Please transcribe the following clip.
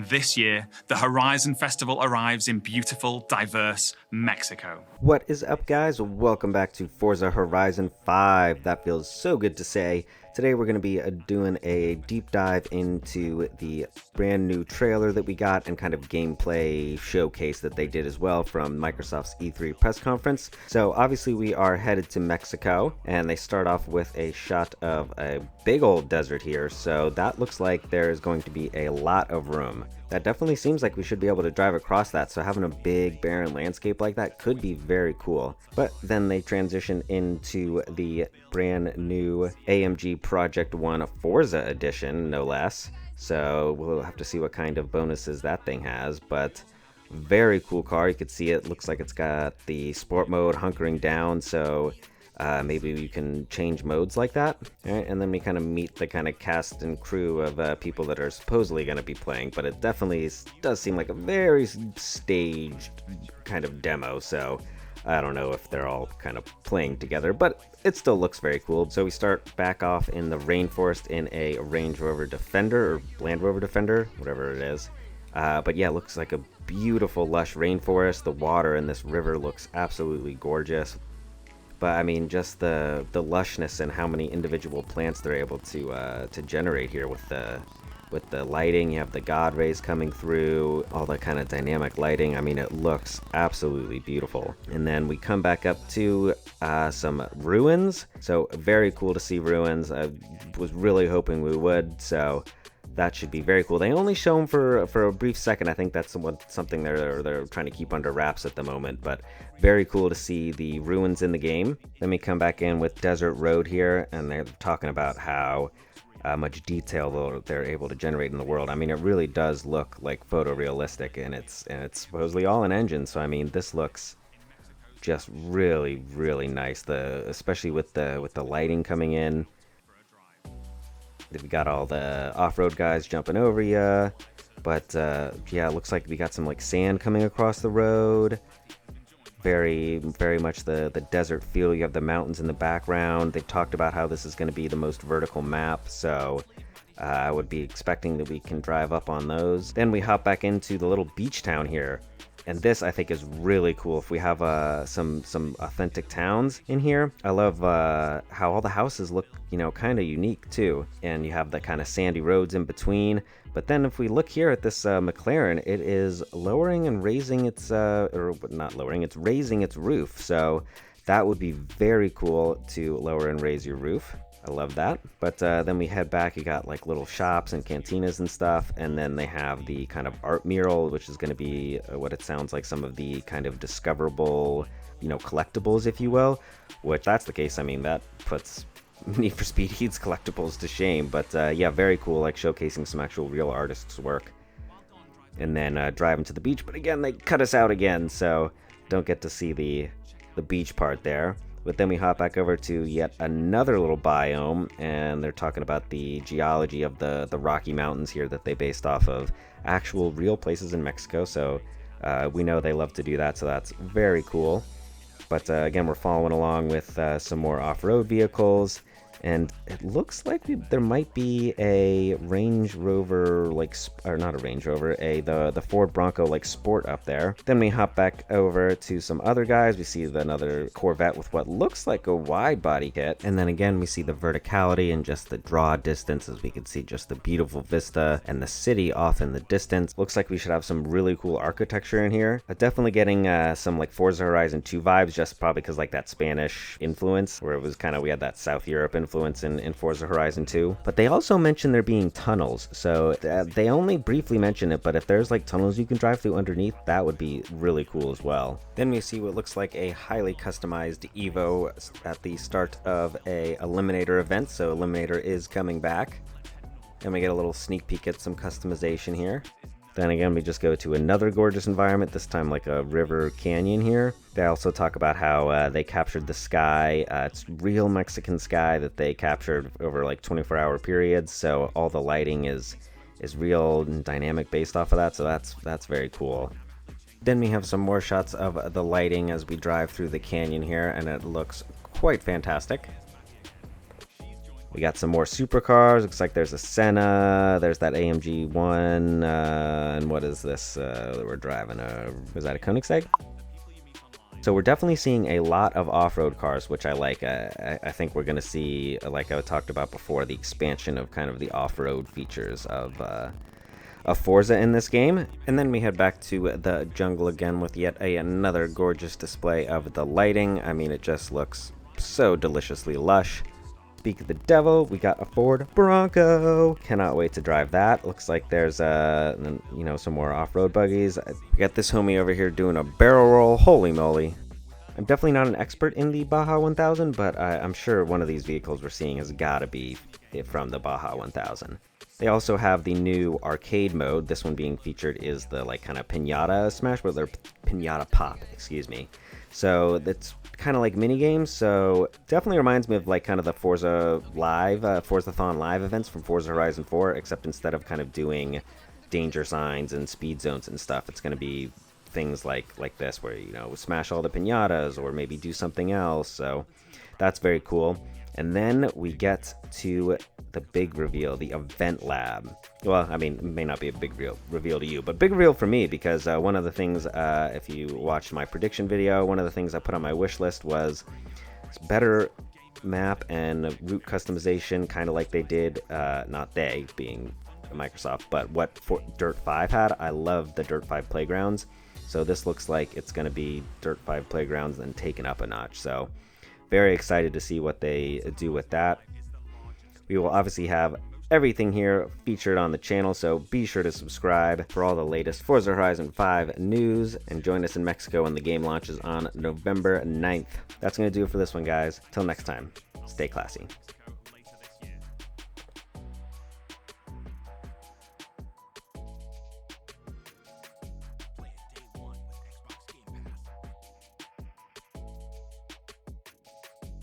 This year, the Horizon Festival arrives in beautiful, diverse Mexico. What is up, guys? Welcome back to Forza Horizon 5. That feels so good to say. Today we're going to be doing a deep dive into the brand new trailer that we got and kind of gameplay showcase that they did as well from Microsoft's E3 press conference. So obviously we are headed to Mexico, and they start off with a shot of a big old desert here. So that looks like there's going to be a lot of room. That definitely seems like we should be able to drive across that, so having a big barren landscape like that could be very cool. But then they transition into the brand new AMG Project 1 Forza Edition, no less. So we'll have to see what kind of bonuses that thing has, but very cool car. You can see it looks like it's got the sport mode hunkering down, so maybe you can change modes like that. All right, and then we kind of meet the kind of cast and crew of people that are supposedly going to be playing, but it definitely does seem like a very staged kind of demo, so I don't know if they're all kind of playing together, but it still looks very cool. So we start back off in the rainforest in a Range Rover Defender, or Land Rover Defender, whatever it is. But yeah, it looks like a beautiful lush rainforest. The water in this river looks absolutely gorgeous. But I mean, just the lushness and how many individual plants they're able to generate here with the lighting. You have the God rays coming through, all that kind of dynamic lighting. I mean, it looks absolutely beautiful. And then we come back up to some ruins. So very cool to see ruins. I was really hoping we would. So that should be very cool. They only show them for a brief second. I think that's something they're trying to keep under wraps at the moment, but very cool to see the ruins in the game. Then we come back in with Desert Road here, and they're talking about how much detail they're able to generate in the world. I mean, it really does look like photorealistic, and it's supposedly all in engine. So I mean, this looks just really, really nice. Especially with the lighting coming in. We got all the off-road guys jumping over you, but yeah, it looks like we got some like sand coming across the road. Very, very much the desert feel. You have the mountains in the background. They talked about how this is going to be the most vertical map, so I would be expecting that we can drive up on those. Then we hop back into the little beach town here. And this, I think, is really cool. If we have some authentic towns in here, I love how all the houses look, kind of unique too. And you have the kind of sandy roads in between. But then if we look here at this McLaren, it is lowering and raising its, or not lowering, it's raising its roof. So that would be very cool to lower and raise your roof. I love that. But then we head back. You got like little shops and cantinas and stuff, and then they have the kind of art mural, which is going to be what it sounds like, some of the kind of discoverable, collectibles, if you will. Which, that's the case, I mean, that puts Need for Speed Heat's collectibles to shame. But yeah, very cool, like showcasing some actual real artists' work. And then driving to the beach, but again, they cut us out again, so don't get to see the beach part there. But then we hop back over to yet another little biome, and they're talking about the geology of the Rocky Mountains here that they based off of actual real places in Mexico. So we know they love to do that, so that's very cool. But again, we're following along with some more off-road vehicles, and it looks like there might be a Range Rover, or not a Range Rover, the Ford Bronco Sport up there. Then we hop back over to some other guys. We see another Corvette with what looks like a wide body kit, and then again we see the verticality and just the draw distance, as we can see just the beautiful vista and the city off in the distance. Looks like we should have some really cool architecture in here. Definitely getting some Forza Horizon 2 vibes, just probably because that Spanish influence, where it was kind of, we had that South Europe influence in Forza Horizon 2. But they also mentioned there being tunnels, so they only briefly mention it, but if there's tunnels you can drive through underneath, that would be really cool as well. Then we see what looks like a highly customized Evo at the start of a Eliminator event, so Eliminator is coming back. And we get a little sneak peek at some customization here. Then again, we just go to another gorgeous environment, this time like a river canyon here. They also talk about how they captured the sky. It's real Mexican sky that they captured over 24-hour periods, so all the lighting is real and dynamic based off of that, so that's very cool. Then we have some more shots of the lighting as we drive through the canyon here, and it looks quite fantastic. We got some more supercars. Looks like there's a Senna. There's that AMG 1. And what is this that we're driving? Was that a Koenigsegg? So we're definitely seeing a lot of off-road cars, which I like. I think we're going to see, like I talked about before, the expansion of kind of the off-road features of Forza in this game. And then we head back to the jungle again with yet another gorgeous display of the lighting. I mean, it just looks so deliciously lush. Speak of the devil, we got a Ford Bronco. Cannot wait to drive that. Looks like there's some more off-road buggies. We got this homie over here doing a barrel roll. Holy moly. I'm definitely not an expert in the Baja 1000, but I'm sure one of these vehicles we're seeing has got to be from the Baja 1000. They also have the new arcade mode. This one being featured is the like kind of pinata smash, or pinata pop, excuse me. So that's kind of like mini games. So definitely reminds me of like kind of the Forza Live, Forzathon Live events from Forza Horizon 4, except instead of kind of doing danger signs and speed zones and stuff, it's going to be things like this, where smash all the pinatas or maybe do something else. So that's very cool. And then we get to the big reveal, the event lab. Well, I mean, it may not be a big reveal to you, but big reveal for me, because one of the things, if you watched my prediction video, one of the things I put on my wish list was better map and route customization, kind of like they did, not they being Microsoft, but what Dirt 5 had. I love the Dirt 5 playgrounds. So this looks like it's going to be Dirt 5 playgrounds and taken up a notch. So very excited to see what they do with that. We will obviously have everything here featured on the channel, so be sure to subscribe for all the latest Forza Horizon 5 news, and join us in Mexico when the game launches on November 9th. That's going to do it for this one, guys. Till next time, stay classy.